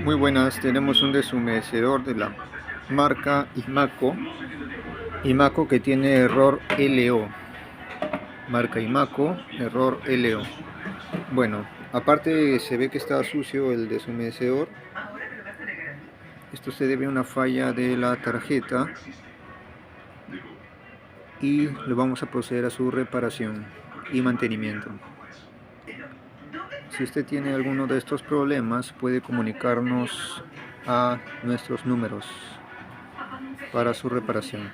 Muy buenas, tenemos un deshumedecedor de la marca Imaco que tiene error LO. Marca Imaco, error LO. Bueno, aparte se ve que está sucio el deshumedecedor. Esto se debe a una falla de la tarjeta y le vamos a proceder a su reparación y mantenimiento. Si usted tiene alguno de estos problemas, puede comunicarnos a nuestros números para su reparación.